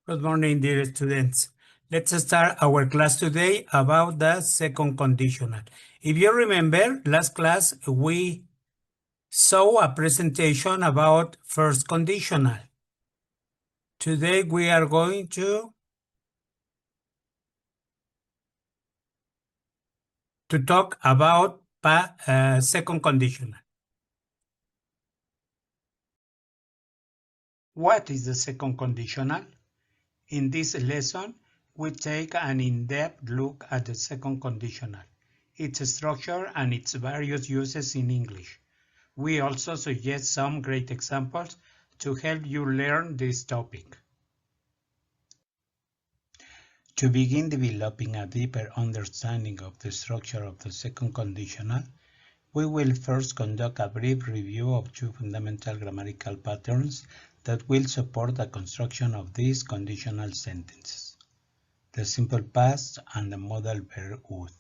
Good morning, dear students. Let's start our class today about the second conditional. If you remember, last class we saw a presentation about first conditional. Today we are going to talk about second conditional. What is the second conditional? In this lesson, we take an in-depth look at the second conditional, its structure and its various uses in English. We also suggest some great examples to help you learn this topic. To begin developing a deeper understanding of the structure of the second conditional, we will first conduct a brief review of two fundamental grammatical patterns that will support the construction of these conditional sentences: the simple past and the modal verb would.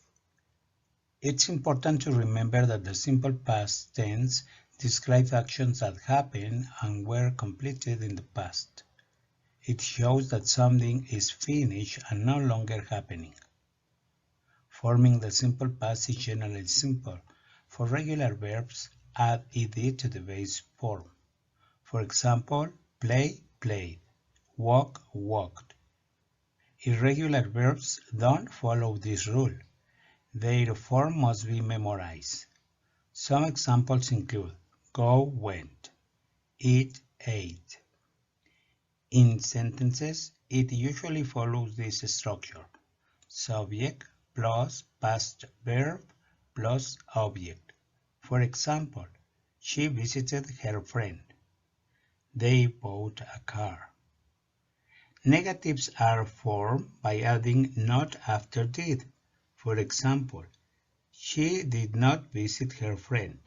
It's important to remember that the simple past tense describes actions that happened and were completed in the past. It shows that something is finished and no longer happening. Forming the simple past is generally simple. For regular verbs, add ed to the base form. For example, play, played, walk, walked. Irregular verbs don't follow this rule. Their form must be memorized. Some examples include go, went, eat, ate. In sentences, it usually follows this structure: subject plus past verb plus object. For example, she visited her friend. They bought a car. Negatives are formed by adding not after did. For example, she did not visit her friend.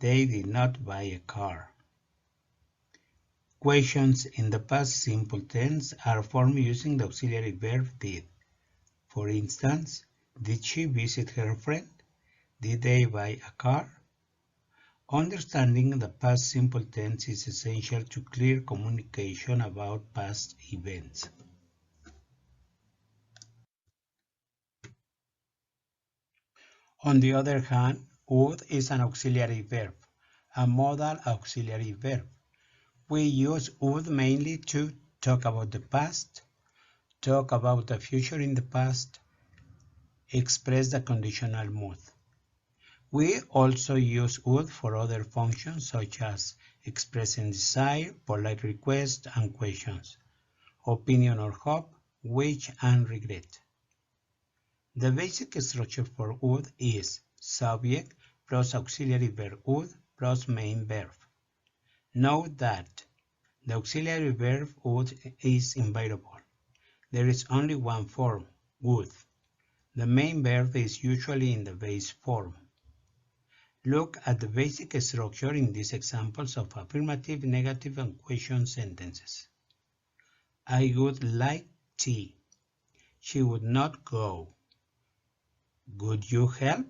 They did not buy a car. Questions in the past simple tense are formed using the auxiliary verb did. For instance, did she visit her friend? Did they buy a car? Understanding the past simple tense is essential to clear communication about past events. On the other hand, would is an auxiliary verb, a modal auxiliary verb. We use would mainly to talk about the past, talk about the future in the past, express the conditional mood. We also use would for other functions such as expressing desire, polite request and questions, opinion or hope, wish and regret. The basic structure for would is subject plus auxiliary verb would plus main verb. Note that the auxiliary verb would is invariable. There is only one form, would. The main verb is usually in the base form. Look at the basic structure in these examples of affirmative, negative, and question sentences. I would like tea. She would not go. Would you help?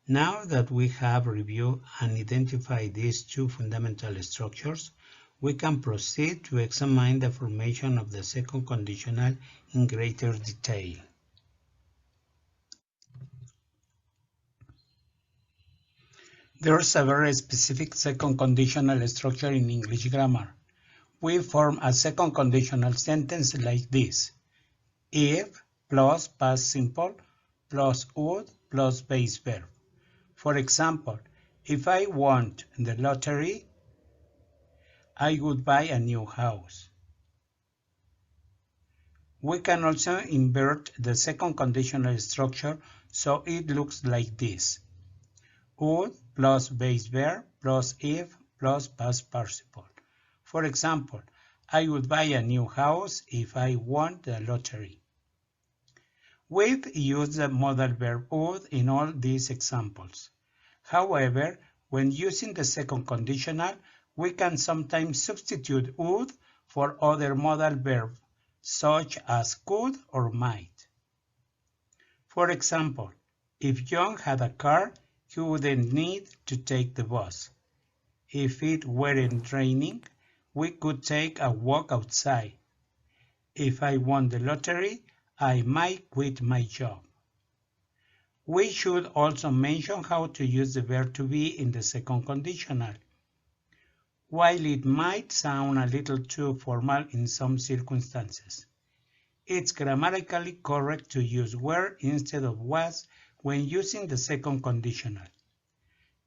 Now that we have reviewed and identified these two fundamental structures, we can proceed to examine the formation of the second conditional in greater detail. There's a very specific second conditional structure in English grammar. We form a second conditional sentence like this: if plus past simple plus would plus base verb. For example, if I won the lottery, I would buy a new house. We can also invert the second conditional structure so it looks like this: would plus base verb plus if plus past participle. For example, I would buy a new house if I won the lottery. We've used the modal verb would in all these examples. However, when using the second conditional, we can sometimes substitute would for other modal verbs, such as could or might. For example, if John had a car, he wouldn't need to take the bus. If it weren't raining, we could take a walk outside. If I won the lottery, I might quit my job. We should also mention how to use the verb to be in the second conditional. While it might sound a little too formal in some circumstances, it's grammatically correct to use were instead of was when using the second conditional.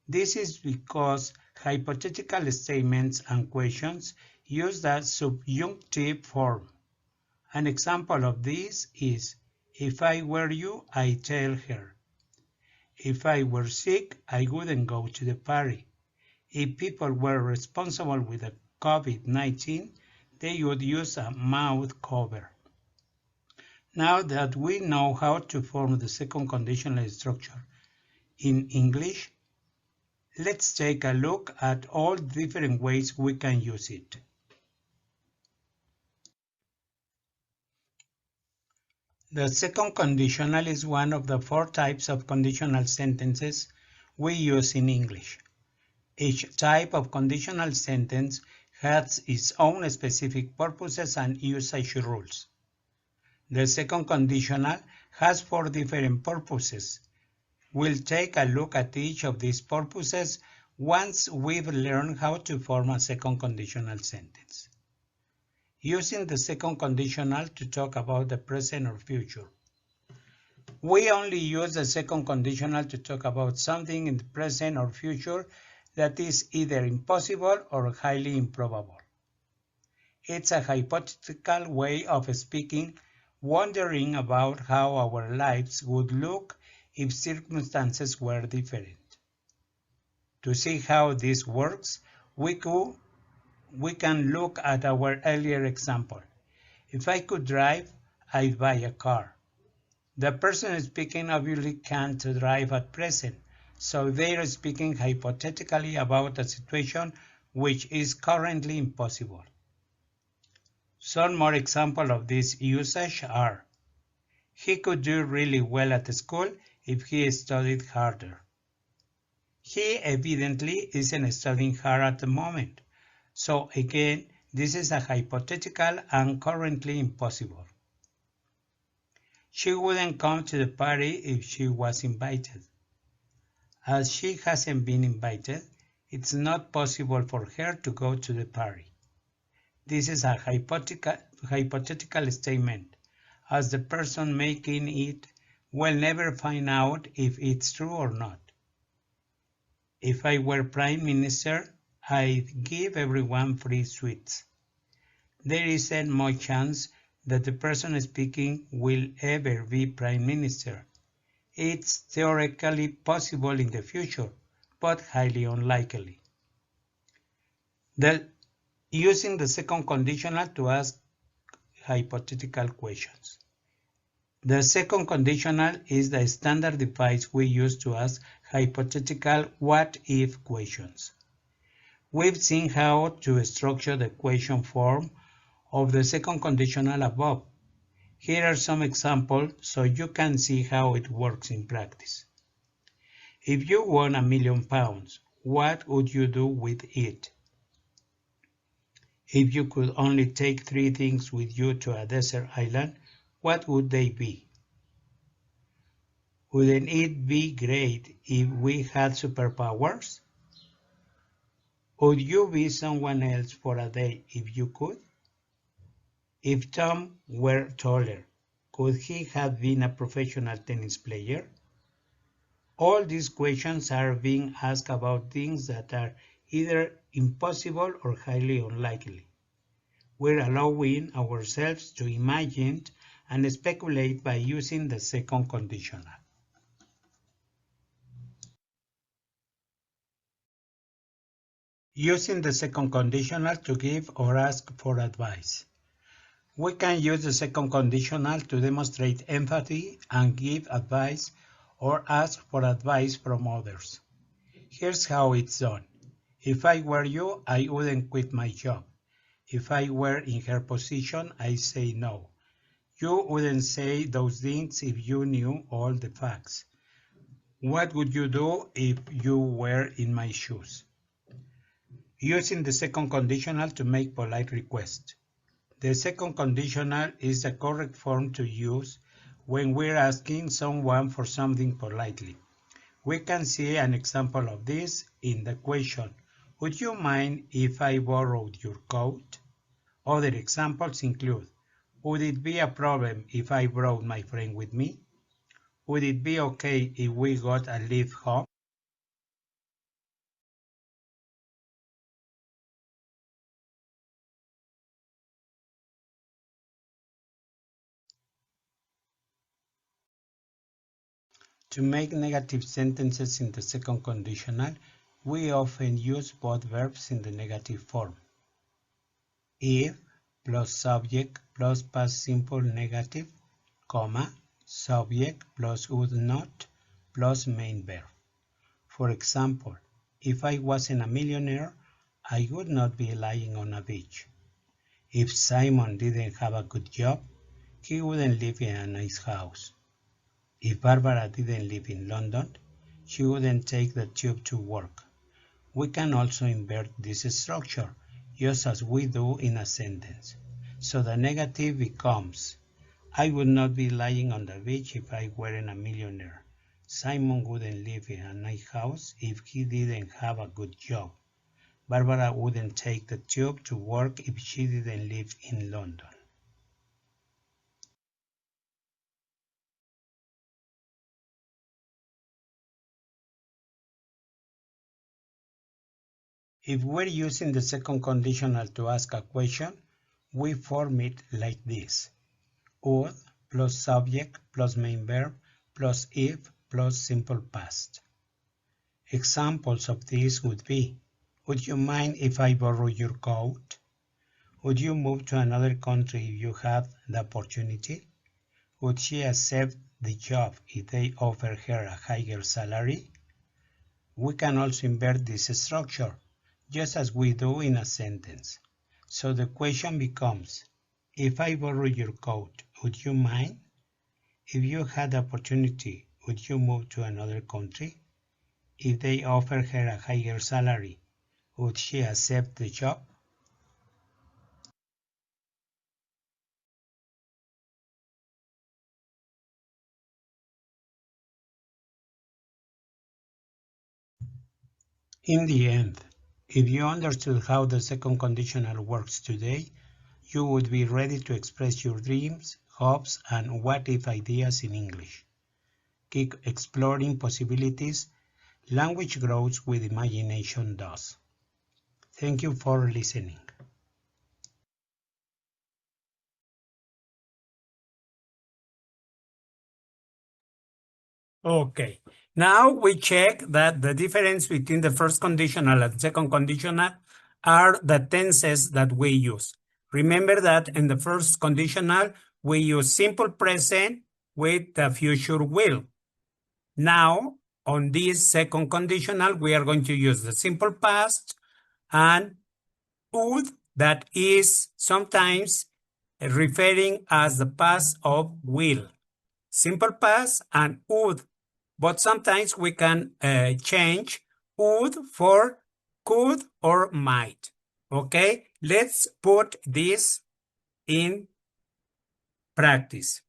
This is because hypothetical statements and questions use the subjunctive form. An example of this is, if I were you, I'd tell her. If I were sick, I wouldn't go to the party. If people were responsible with the COVID-19, they would use a mouth cover. Now that we know how to form the second conditional structure in English, let's take a look at all different ways we can use it. The second conditional is one of the 4 types of conditional sentences we use in English. Each type of conditional sentence has its own specific purposes and usage rules. The second conditional has 4 different purposes. We'll take a look at each of these purposes once we've learned how to form a second conditional sentence. Using the second conditional to talk about the present or future. We only use the second conditional to talk about something in the present or future that is either impossible or highly improbable. It's a hypothetical way of speaking, wondering about how our lives would look if circumstances were different. To see how this works, we can look at our earlier example. If I could drive, I'd buy a car. The person speaking obviously can't drive at present, so they are speaking hypothetically about a situation which is currently impossible. Some more examples of this usage are, he could do really well at school if he studied harder. He evidently isn't studying hard at the moment, so again, this is a hypothetical and currently impossible. She wouldn't come to the party if she was invited. As she hasn't been invited, it's not possible for her to go to the party. This is a hypothetical statement, as the person making it will never find out if it's true or not. If I were Prime Minister, I'd give everyone free sweets. There isn't much chance that the person speaking will ever be Prime Minister. It's theoretically possible in the future, but highly unlikely. Using the second conditional to ask hypothetical questions. The second conditional is the standard device we use to ask hypothetical what-if questions. We've seen how to structure the question form of the second conditional above. Here are some examples so you can see how it works in practice. If you won £1 million, what would you do with it? If you could only take 3 things with you to a desert island, what would they be? Wouldn't it be great if we had superpowers? Would you be someone else for a day if you could? If Tom were taller, could he have been a professional tennis player? All these questions are being asked about things that are either impossible or highly unlikely. We're allowing ourselves to imagine and speculate by using the second conditional. Using the second conditional to give or ask for advice. We can use the second conditional to demonstrate empathy and give advice or ask for advice from others. Here's how it's done. If I were you, I wouldn't quit my job. If I were in her position, I'd say no. You wouldn't say those things if you knew all the facts. What would you do if you were in my shoes? Using the second conditional to make polite requests. The second conditional is the correct form to use when we're asking someone for something politely. We can see an example of this in the question, would you mind if I borrowed your coat? Other examples include, would it be a problem if I brought my friend with me? Would it be okay if we got a lift home? To make negative sentences in the second conditional, we often use both verbs in the negative form. If plus subject plus past simple negative, comma, subject plus would not plus main verb. For example, if I wasn't a millionaire, I would not be lying on a beach. If Simon didn't have a good job, he wouldn't live in a nice house. If Barbara didn't live in London, she wouldn't take the tube to work. We can also invert this structure, just as we do in a sentence. So the negative becomes, I would not be lying on the beach if I weren't a millionaire. Simon wouldn't live in a nice house if he didn't have a good job. Barbara wouldn't take the tube to work if she didn't live in London. If we're using the second conditional to ask a question, we form it like this. Would plus subject plus main verb plus if plus simple past. Examples of this would be, would you mind if I borrow your coat? Would you move to another country if you have the opportunity? Would she accept the job if they offer her a higher salary? We can also invert this structure, just as we do in a sentence. So the question becomes, if I borrow your coat, would you mind? If you had the opportunity, would you move to another country? If they offer her a higher salary, would she accept the job? In the end, if you understood how the second conditional works today, you would be ready to express your dreams, hopes, and what-if ideas in English. Keep exploring possibilities. Language grows with imagination does. Thank you for listening. Okay, now we check that the difference between the first conditional and second conditional are the tenses that we use. Remember that in the first conditional, we use simple present with the future will. Now, on this second conditional, we are going to use the simple past and would that is sometimes referring as the past of will. Simple past and would, but sometimes we can change would for could or might. Okay, let's put this in practice.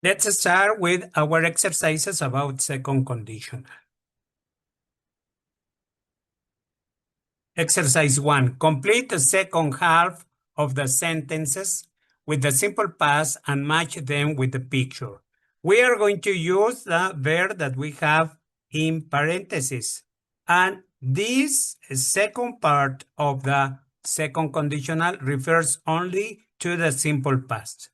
Let's start with our exercises about second conditional. Exercise 1. Complete the second half of the sentences with the simple past and match them with the picture. We are going to use the verb that we have in parentheses. And this second part of the second conditional refers only to the simple past.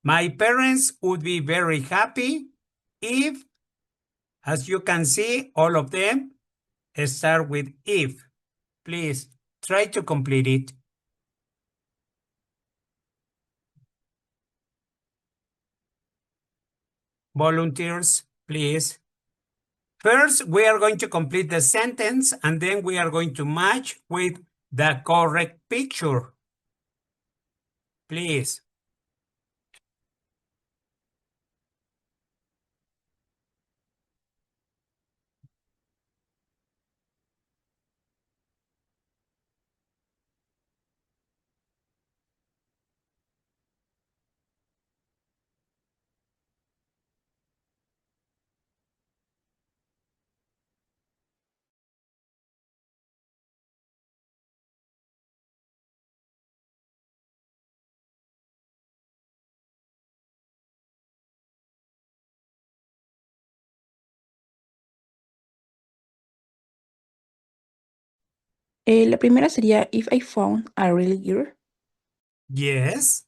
My parents would be very happy if, as you can see, all of them start with if. Please try to complete it. volunteers, please. First, we are going to complete the sentence and then we are going to match with the correct picture. Please. La primera sería If I Found a Real Girl. Yes.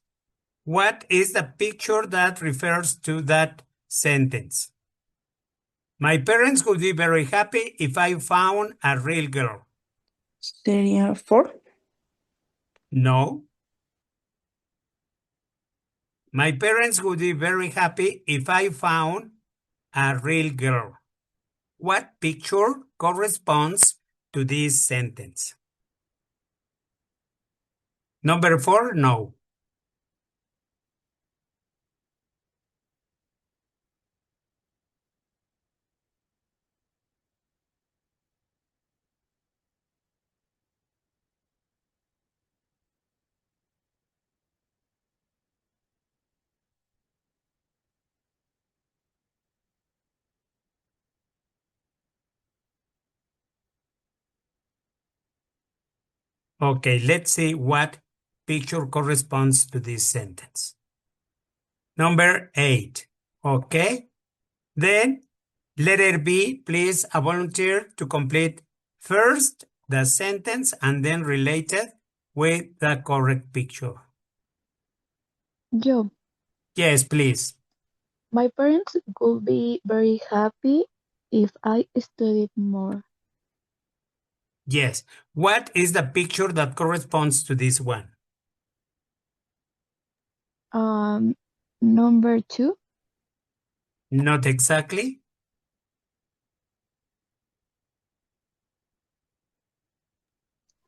What is the picture that refers to that sentence? My parents would be very happy if I found a real girl. Sería 4. No. My parents would be very happy if I found a real girl. What picture corresponds to this sentence? Number 4, no. Okay, let's see what picture corresponds to this sentence. Number 8. Okay. Then, letter B, please, a volunteer to complete first the sentence and then relate it with the correct picture. Yo, Yes, please. my parents would be very happy if I studied more. Yes. What is the picture that corresponds to this one? Number 2, Not exactly.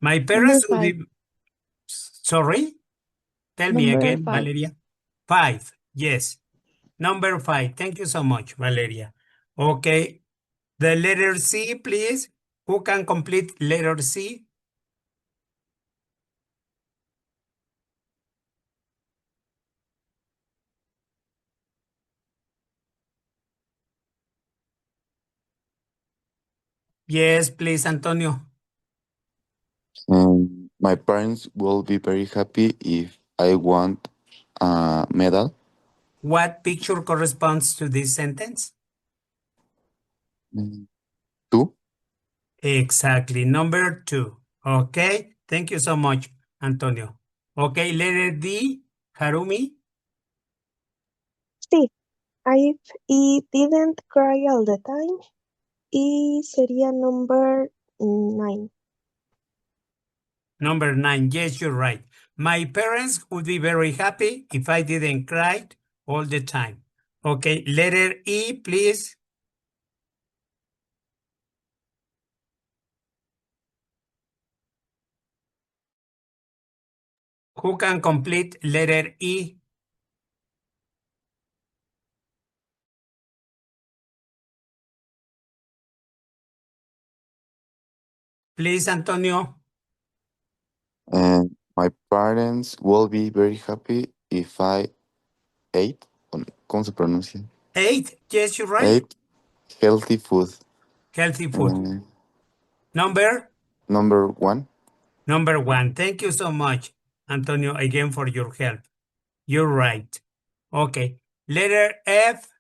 My number parents would 5, be... Sorry? Tell me number again, 5. Valeria. 5. Yes. Number 5. Thank you so much, Valeria. Okay. The letter C, please. Who can complete letter C? Yes, please, Antonio. My parents will be very happy if I want a medal. What picture corresponds to this sentence? 2. Exactly. Number 2. Okay. Thank you so much, Antonio. Okay, letter D, Harumi. Sí, if it didn't cry all the time, y sería number 9. Number 9. Yes, you're right. My parents would be very happy if I didn't cry all the time. Okay, letter E, please. Who can complete letter E? Please, Antonio. And my parents will be very happy if I ate, ¿cómo se pronuncia? 8. Yes, you're right. Ate healthy food. Healthy food. Uh, Number? Number 1. Number 1. Thank you so much, Antonio, again for your help. You're right. Okay. Letter F.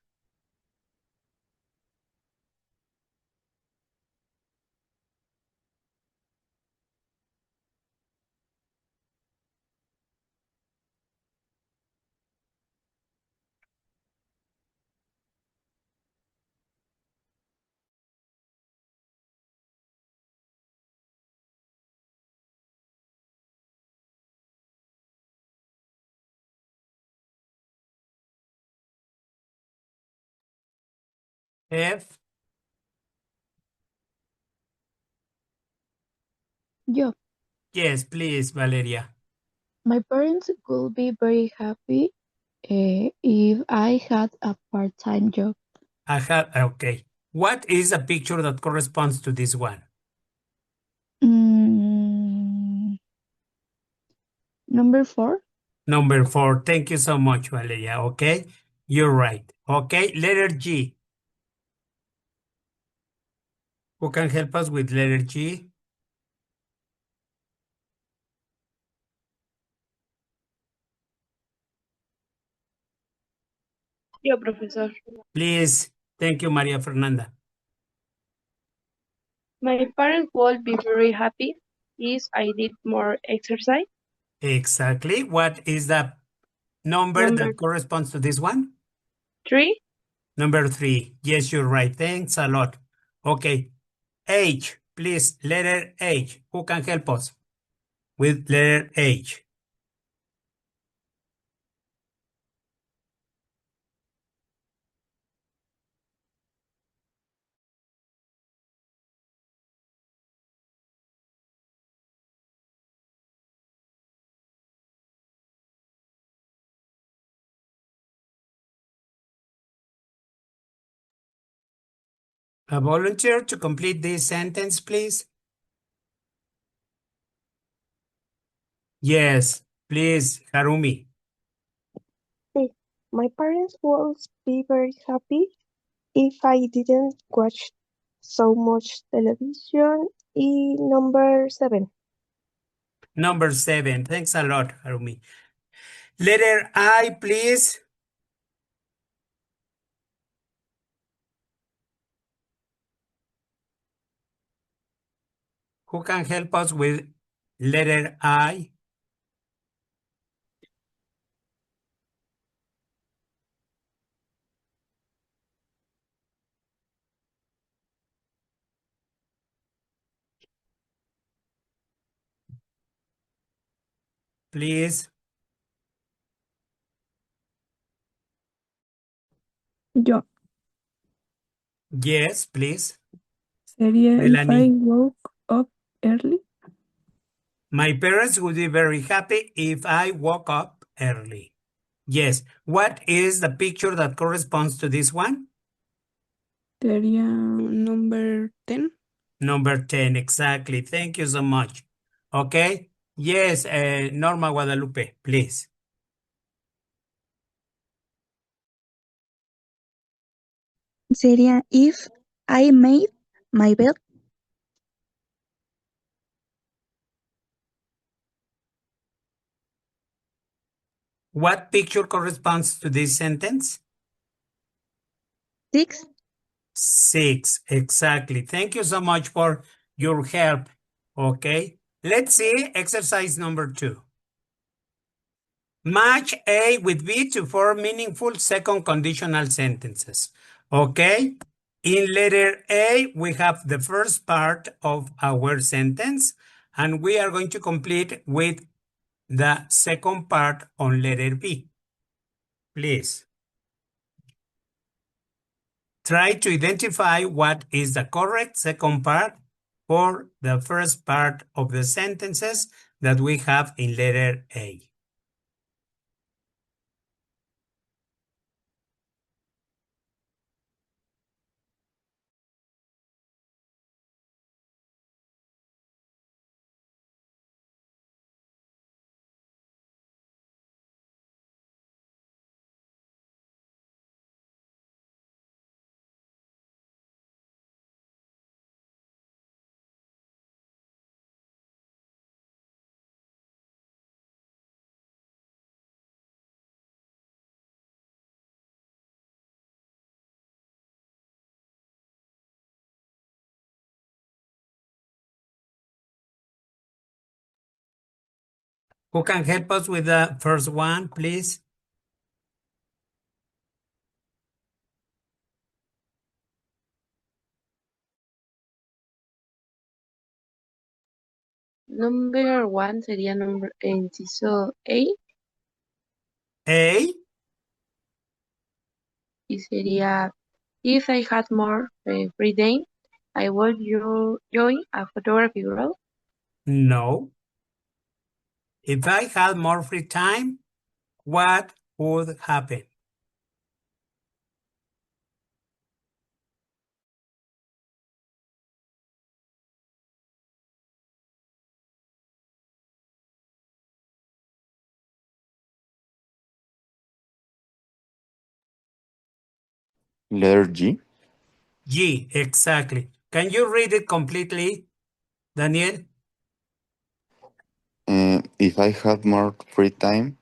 F. Yo, Yes, please, Valeria. my parents would be very happy if I had a part-time job. Okay. What is a picture that corresponds to this one? Number 4. Number 4. Thank you so much, Valeria. Okay. You're right. Okay. Letter G. Who can help us with letter G? Yo, professor. Please. Thank you, Maria Fernanda. My parents would be very happy if I did more exercise. Exactly. What is the number Number that corresponds to this one? 3. Number 3. Yes, you're right. Thanks a lot. Okay. H, please. Letter H. Who can help us with letter H? A volunteer to complete this sentence, please. Yes, please, Harumi. Hey, my parents would be very happy if I didn't watch so much television. Number 7. Number 7. Thanks a lot, Harumi. Letter I, please. Who can help us with letter I? Please. Yo. Yes, please. Sería if I Melanie. woke up early. My parents would be very happy if I woke up early. Yes. What is the picture that corresponds to this one? Sería number 10. Number 10, exactly. Thank you so much. Okay. Yes, Norma Guadalupe, please. Sería if I made my bed. What picture corresponds to this sentence? 6. 6, exactly. Thank you so much for your help. Okay. Let's see exercise number 2. Match A with B to form meaningful second conditional sentences. Okay. In letter A, we have the first part of our sentence, and we are going to complete with the second part on letter B. Please. Try to identify what is the correct second part for the first part of the sentences that we have in letter A. Who can help us with the first one, please? number 1 sería inciso A A. y sería If I had more free time, I would join a photography group. No. If I had more free time, what would happen? Letter G. G, exactly. Can you read it completely, Daniel? If I had more free time,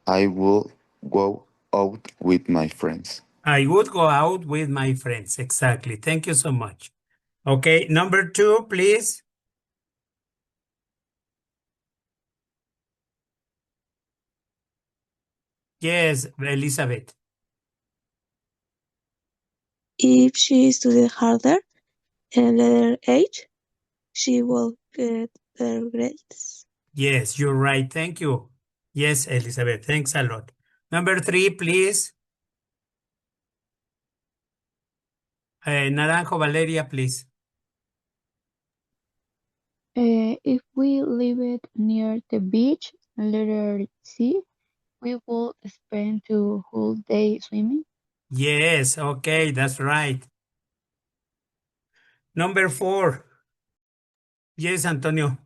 I will go out with my friends. I would go out with my friends. Exactly. Thank you so much. Okay, number 2, please. Yes, Elizabeth. If she studied harder, letter H, she will get better grades. Yes, you're right. Thank you. Yes, Elizabeth. Thanks a lot. Number 3, please. Naranjo Valeria, please. If we live near the beach, letter C, we will spend the whole day swimming. Yes, okay, that's right. Number 4. Yes, Antonio.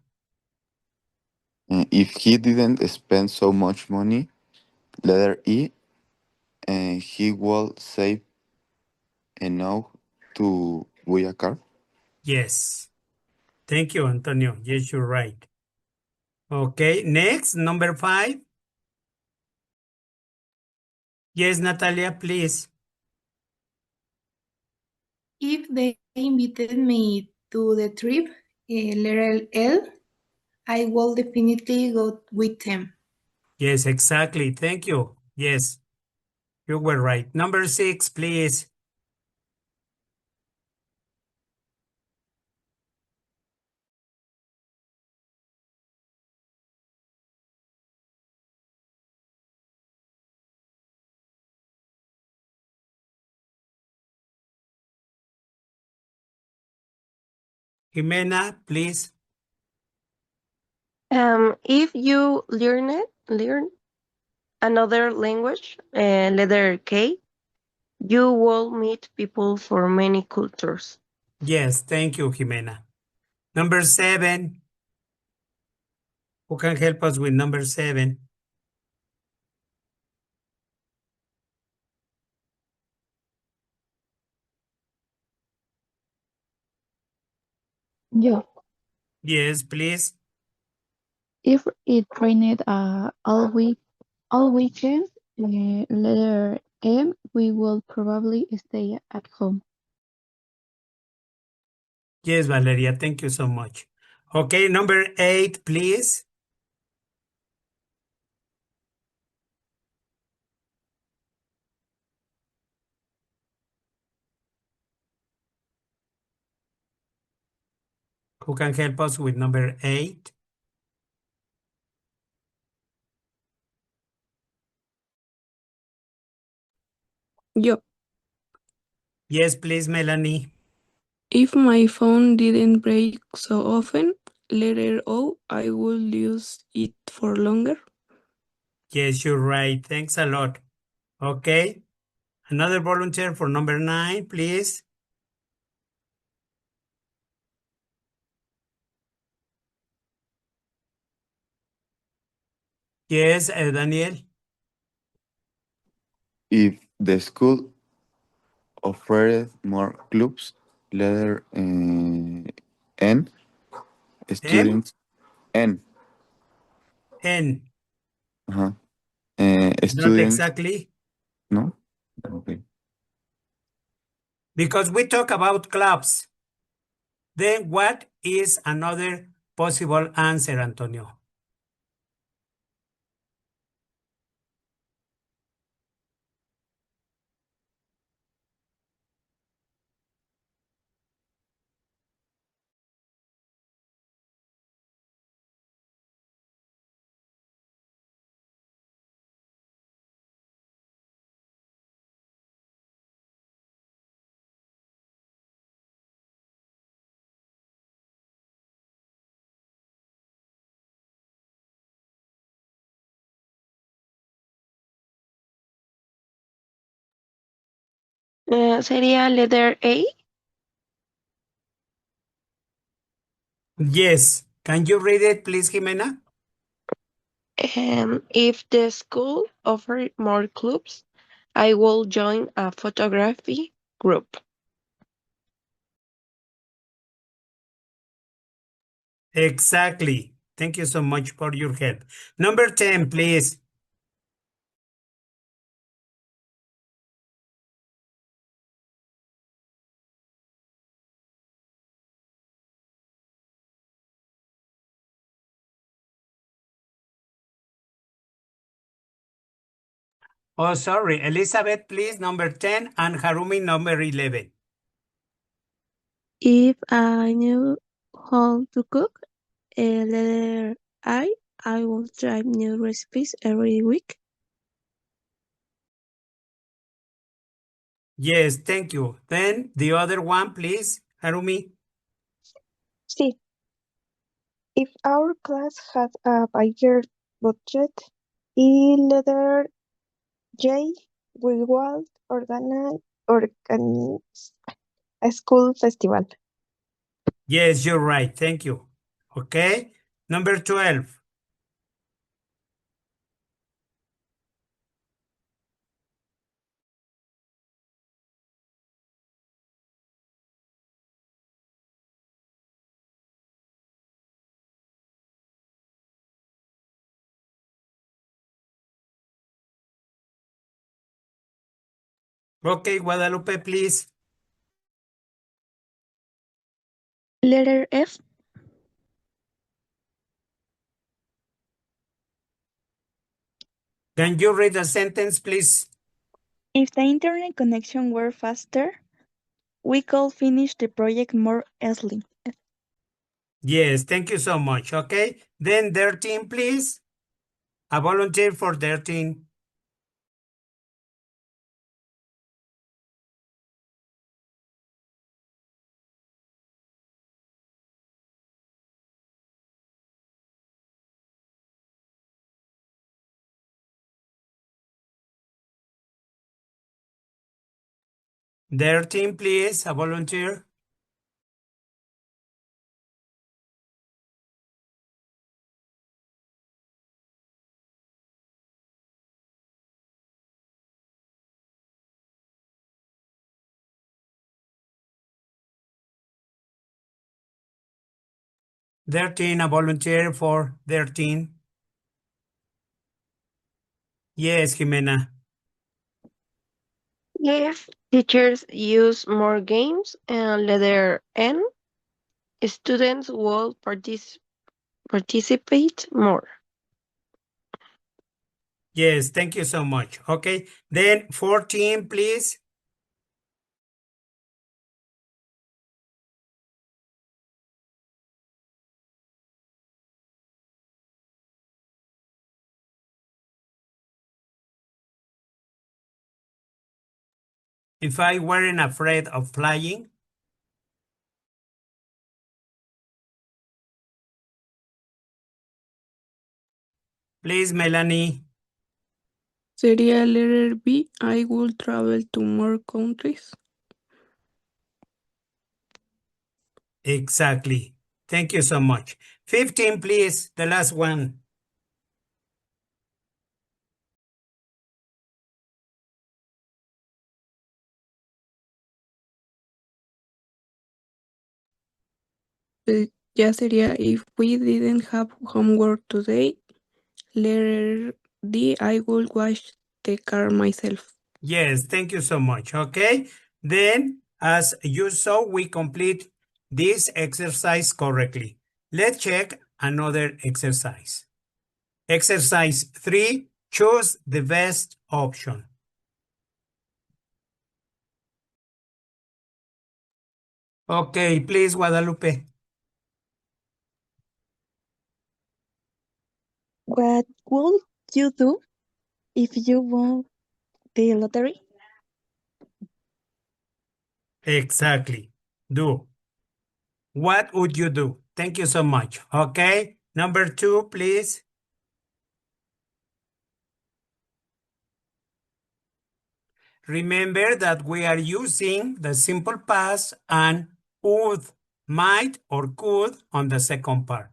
If he didn't spend so much money, letter E, he will save enough to buy a car. Yes. Thank you, Antonio. Yes, you're right. Okay, next, number 5. Yes, Natalia, please. If they invited me to the trip, letter L, I will definitely go with them. Yes, exactly. Thank you. Yes, you were right. Number 6, please. Jimena, please. If you learn another language, letter K, you will meet people from many cultures. Yes, thank you, Jimena. Number 7. Who can help us with number 7? Yeah. Yes, please. If it rained all weekend, letter M, we will probably stay at home. Yes, Valeria, thank you so much. Okay, number 8, please. Who can help us with number 8? Yo. Yes, please, Melanie. If my phone didn't break so often, letter O, I would use it for longer. Yes, you're right. Thanks a lot. Okay. Another volunteer for number 9, please. Yes, Daniel. If the school offered more clubs, letter N, M, students N, N. uh-huh, Not students, exactly. no? Okay. Because we talk about clubs. Then what is another possible answer, Antonio? Sería letter A. Yes. Can you read it, please, Jimena? If the school offer more clubs, I will join a photography group. Exactly. Thank you so much for your help. Number 10, please. Oh, sorry. Elizabeth, please, number 10, and Harumi, number 11. If I knew how to cook, letter I will try new recipes every week. Yes, thank you. Then the other one, please, Harumi. Sí. If our class had a bigger budget, letter J, we would organize a school festival. Yes, you're right. Thank you. Okay. Number 12. Okay, Guadalupe, please. Letter F. Can you read the sentence, please? If the internet connection were faster, we could finish the project more easily. Yes, thank you so much. Okay. Then 13, please. A volunteer for 13. Their team, please, a volunteer. Their team, a volunteer for their team. Yes, Jimena. If teachers use more games, letter N, students will participate more. Yes, thank you so much. Okay, then 14, please. If I weren't afraid of flying. Please, Melanie. Sería letter B. I will travel to more countries. Exactly. Thank you so much. 15, please, the last one. Ya sería if we didn't have homework today, letter D. I will wash the car myself. Yes, thank you so much. Okay, then as you saw, we complete this exercise correctly. Let's check another exercise. Exercise 3, choose the best option. Okay, please, Guadalupe. What would you do if you won the lottery? Exactly. Do. What would you do? Thank you so much. Okay, number 2, please. remember that we are using the simple past and would, might, or could on the second part.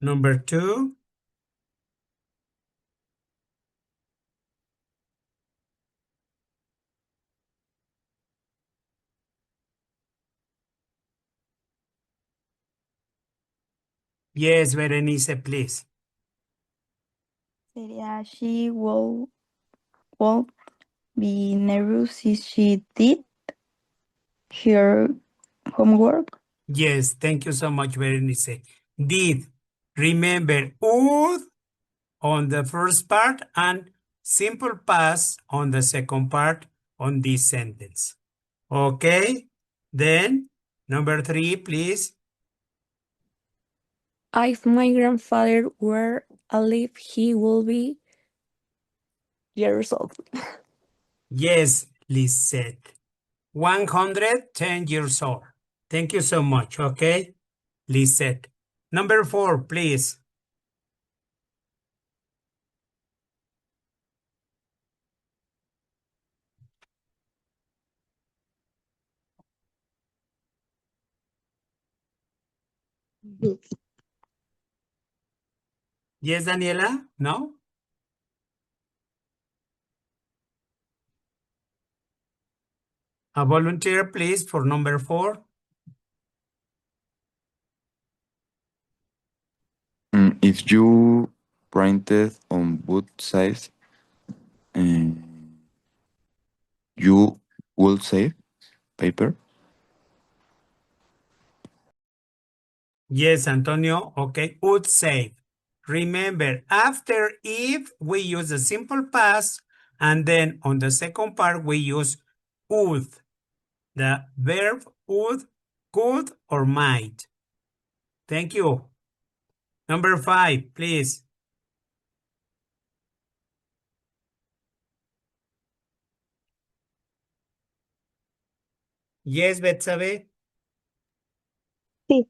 Number 2. Yes, Berenice, please. Sería she will be nervous if she did her homework. Yes, thank you so much, Berenice. Did. Remember, would on the first part and simple past on the second part on this sentence. Okay? Then, number 3, please. If my grandfather were alive, he would be years old. Yes, Lisette. 110 years old. Thank you so much, okay? Lisette. Number 4, please. Yes, Daniela? No? A volunteer, please, for number 4. If you printed on both sides, you will save paper. Yes, Antonio. Okay, would save. Remember, after if, we use the simple past, and then on the second part, we use would. The verb would, could, or might. Thank you. Number 5, please. Yes, Betsabe? Sí.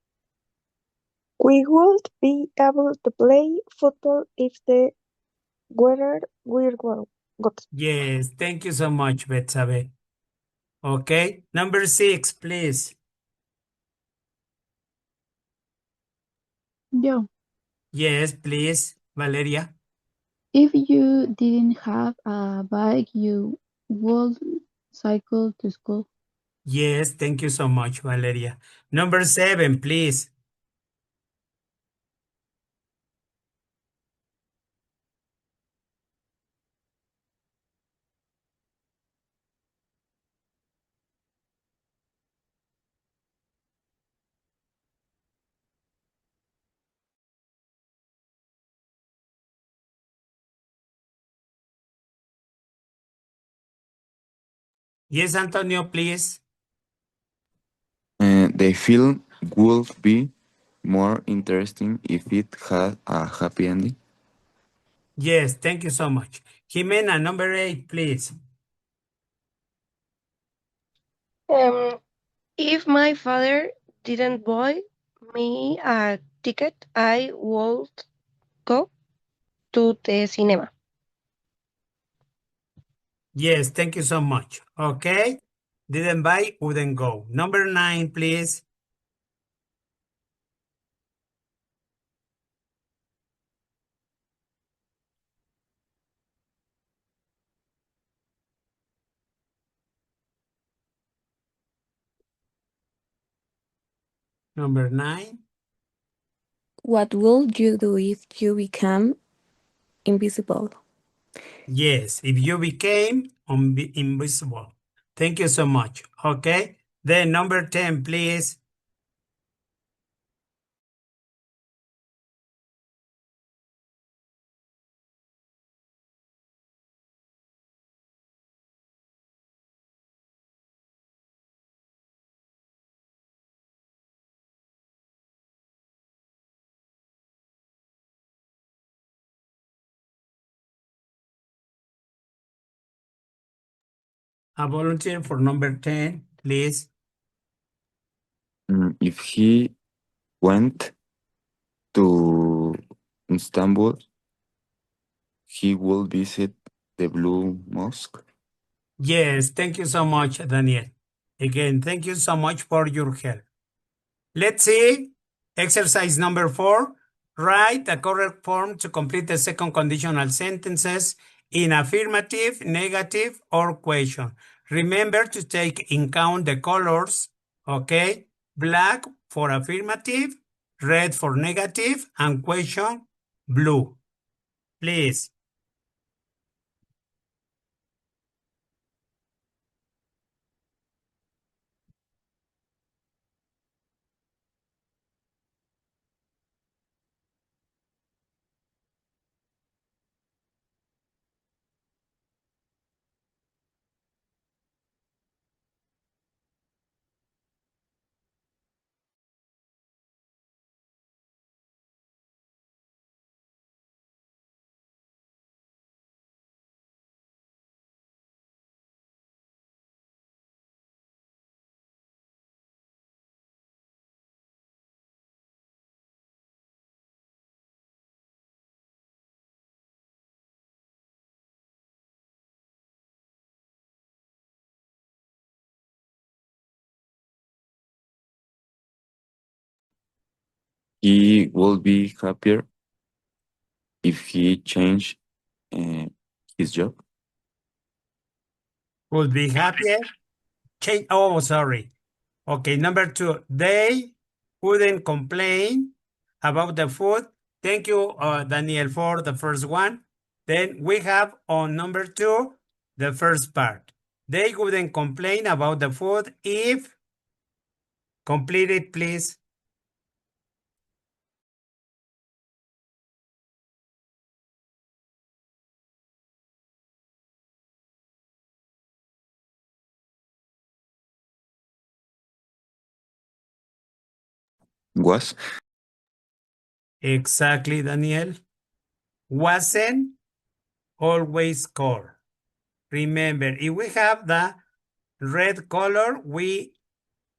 We would be able to play football if the weather were good. Yes, thank you so much, Betsabe. Okay, number 6, please. Yo, Yes, please, Valeria. if you didn't have a bike, you would cycle to school. Yes, thank you so much, Valeria. Number 7, please. Yes, Antonio, please. The film would be more interesting if it had a happy ending. Yes, thank you so much. Jimena, number 8, please. If my father didn't buy me a ticket, I would go to the cinema. Yes, thank you so much. Okay. Didn't buy, wouldn't go. Number 9, please. Number 9. What will you do if you become invisible? Yes, if you became invisible. Thank you so much. Okay. Then number 10, please. A volunteer for number 10, please. If he went to Istanbul, he will visit the Blue Mosque. Yes, thank you so much, Daniel. Again, thank you so much for your help. Let's see. Exercise number 4. Write the correct form to complete the second conditional sentences in affirmative, negative, or question. Remember to take in count the colors, okay? Black for affirmative, red for negative, and question blue. Please. He will be happier if he changed his job. Would be happier. Change. Oh, sorry. Okay, number 2. They wouldn't complain about the food. Thank you, Daniel, for the first one. Then we have on number 2, the first part. They wouldn't complain about the food if... Complete it, please. Was? Exactly, Daniel. Wasn't always cold. Remember, if we have the red color, we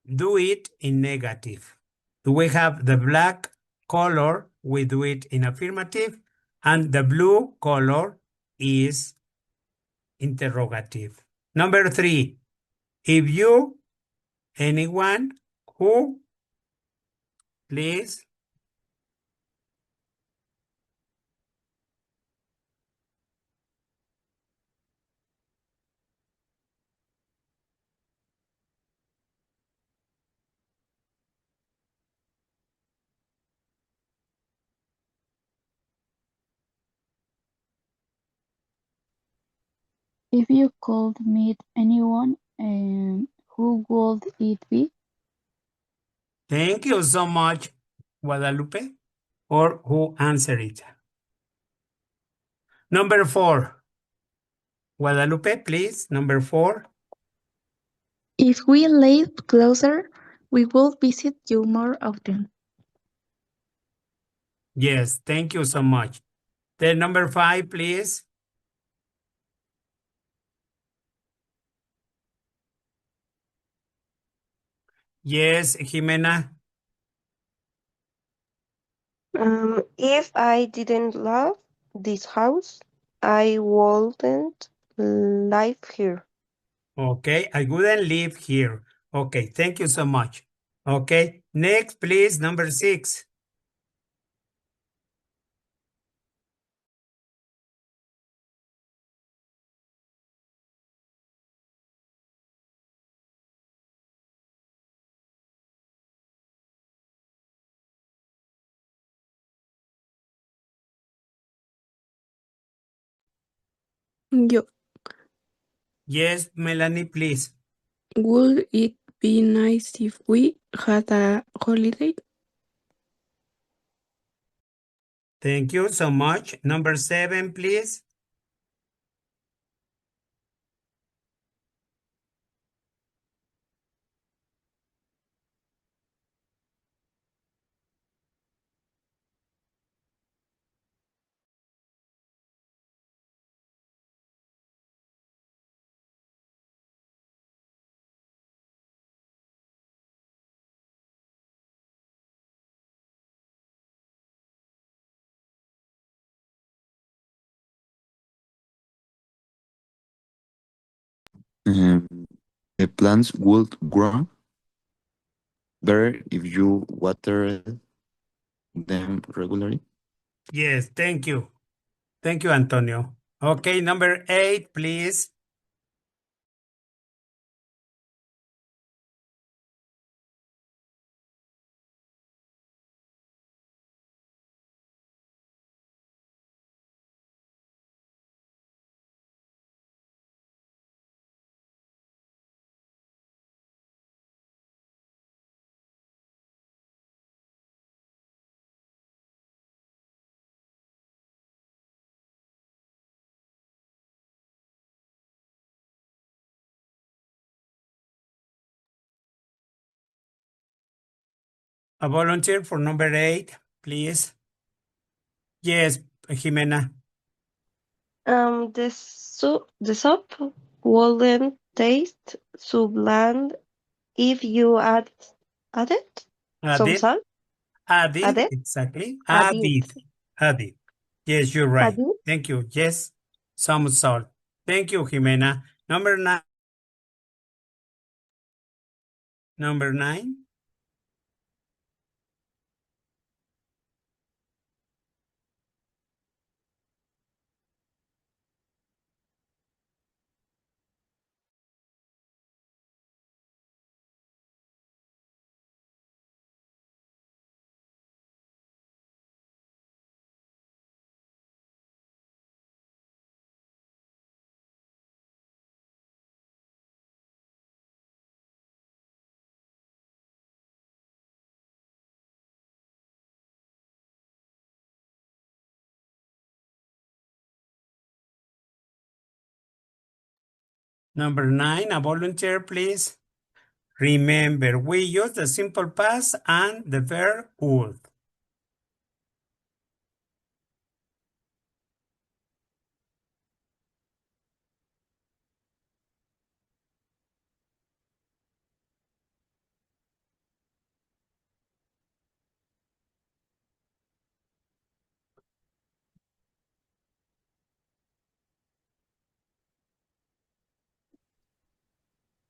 do it in negative. If we have the black color, we do it in affirmative, and the blue color is interrogative. Number 3, if you, anyone, who, please. If you could meet anyone, who would it be? Thank you so much, Guadalupe, or who answered it. Number 4, Guadalupe, please, number 4. If we lived closer, we would visit you more often. Yes, thank you so much. Then number 5, please. Yes, Jimena. If I didn't love this house, I wouldn't live here. Okay, I wouldn't live here. Okay, thank you so much. Okay, next, please, number 6. Yo, Yes, Melanie, please. would it be nice if we had a holiday? Thank you so much. Number 7, please. The plants would grow better if you water them regularly. Yes, thank you. Thank you, Antonio. Okay, number 8, please. A volunteer for number 8, please. Yes, Jimena. The soup wouldn't taste so bland if you added some Added. salt. Added, Added, exactly. added, Added. Yes, you're right. added. Thank you. Yes, some salt. Thank you, Jimena. Number 9. Number 9. Number 9, a volunteer, please. Remember, we use the simple past and the verb would.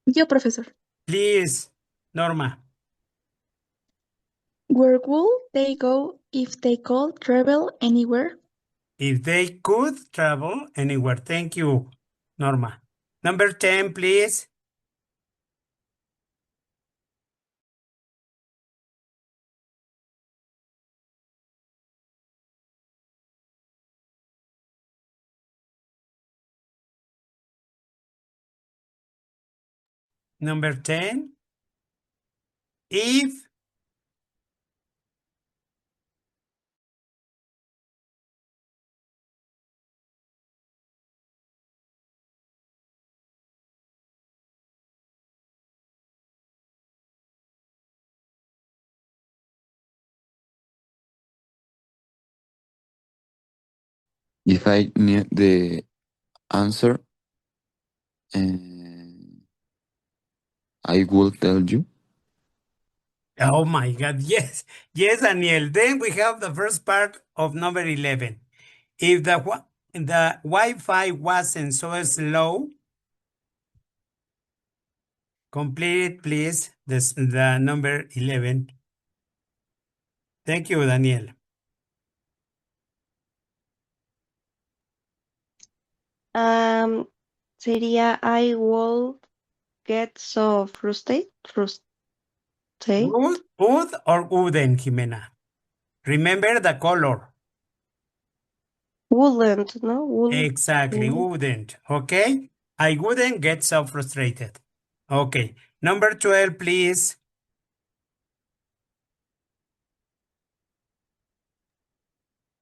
Yo, profesor. Please, Norma. Where would they go if they could travel anywhere? If they could travel anywhere. Thank you, Norma. Number 10, please. Number 10. If If I knew the answer, I will tell you. oh my God, yes. Yes, Daniel. Then we have the first part of number 11. If the Wi-Fi wasn't so slow, complete it, please, the number 11. Thank you, Daniel. Sería I will get so frustrated. Would or wouldn't, Jimena? Remember the color. Wouldn't, no? Exactly, wouldn't. Okay? I wouldn't get so frustrated. Okay. Number 12, please.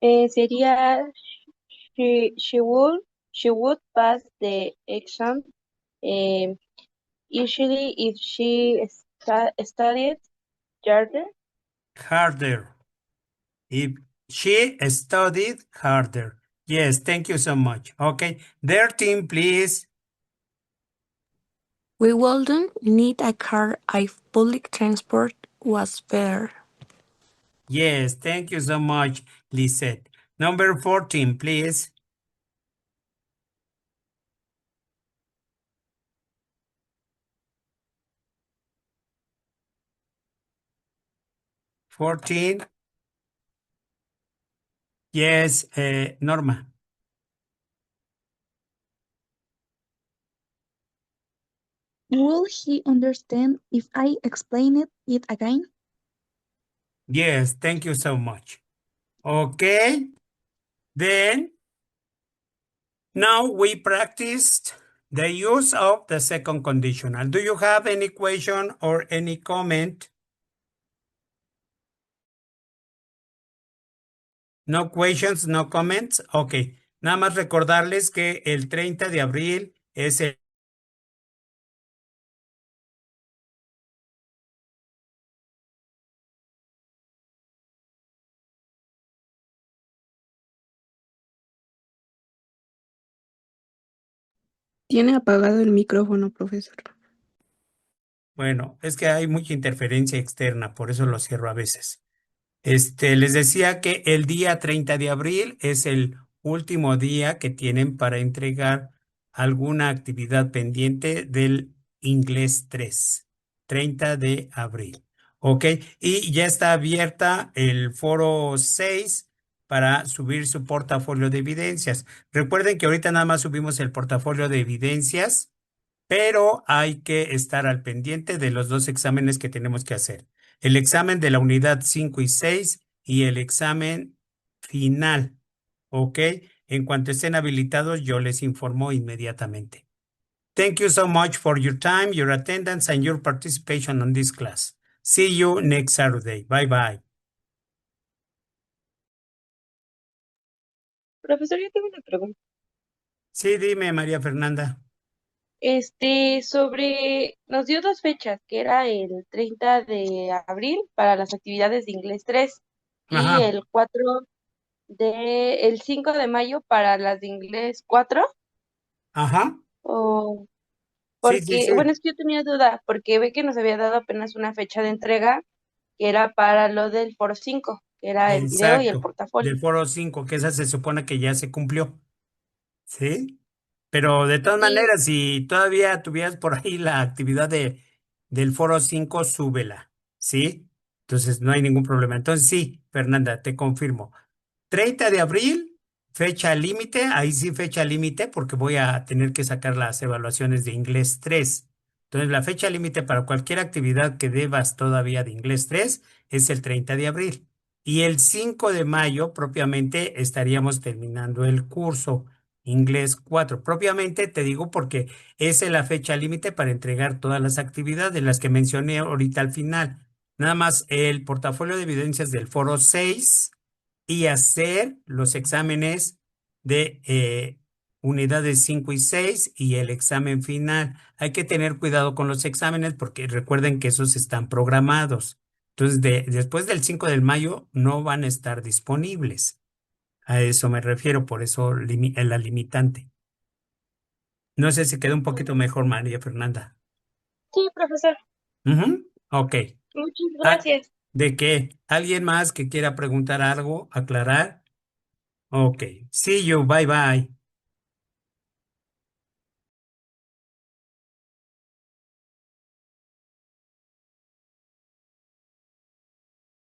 Sería she would pass the exam usually if she studied harder. Harder. If she studied harder. Yes, thank you so much. Okay. 13, please. We wouldn't need a car if public transport was better. Yes, thank you so much, Lisette. Number 14, please. 14. Yes, Norma. Will he understand if I explain it again? Yes, thank you so much. Okay, then now we practiced the use of the second conditional. Do you have any question or any comment? No questions, no comments. Ok, nada más recordarles que el 30 de abril es el... Tiene apagado el micrófono, profesor. Bueno, es que hay mucha interferencia externa, por eso lo cierro a veces. Les decía que el día 30 de abril es el último día que tienen para entregar alguna actividad pendiente del inglés 3. 30 de abril. ¿Ok? Y ya está abierta el foro 6 para subir su portafolio de evidencias. Recuerden que ahorita nada más subimos el portafolio de evidencias, pero hay que estar al pendiente de los dos exámenes que tenemos que hacer. El examen de la unidad 5 y 6 y el examen final. ¿Ok? En cuanto estén habilitados, yo les informo inmediatamente. Thank you so much for your time, your attendance, and your participation on this class. See you next Saturday. Bye bye. Profesor, yo tengo una pregunta. Sí, dime, María Fernanda. Nos dio dos fechas, que era el 30 de abril para las actividades de inglés 3 y Ajá, el 5 de mayo para las de inglés 4. ajá. O Sí, sí, porque, sí. bueno, es que yo tenía duda, porque ve que nos había dado apenas una fecha de entrega, que era para lo del foro 5, que era el video y el Exacto. portafolio. Del foro 5, que esa se supone que ya se cumplió. ¿Sí? Pero de todas Sí, maneras, si todavía tuvieras por ahí la actividad del foro 5, súbela. ¿Sí? Entonces no hay ningún problema. Entonces sí, Fernanda, te confirmo. 30 de abril, fecha límite, ahí sí fecha límite porque voy a tener que sacar las evaluaciones de inglés 3. Entonces la fecha límite para cualquier actividad que debas todavía de inglés 3 es el 30 de abril. Y el 5 de mayo propiamente estaríamos terminando el curso inglés 4. Propiamente te digo porque esa es la fecha límite para entregar todas las actividades, las que mencioné ahorita al final. Nada más el portafolio de evidencias del foro 6 y hacer los exámenes de unidades 5 y 6 y el examen final. Hay que tener cuidado con los exámenes porque recuerden que esos están programados. Entonces, después del 5 de mayo no van a estar disponibles. A eso me refiero, por eso la limitante. No sé si queda un poquito mejor, María Fernanda. sí, profesor. Ujú, ok. Muchas Ah, gracias. ¿de qué? ¿Alguien más que quiera preguntar algo, aclarar? Ok. See you. Bye bye.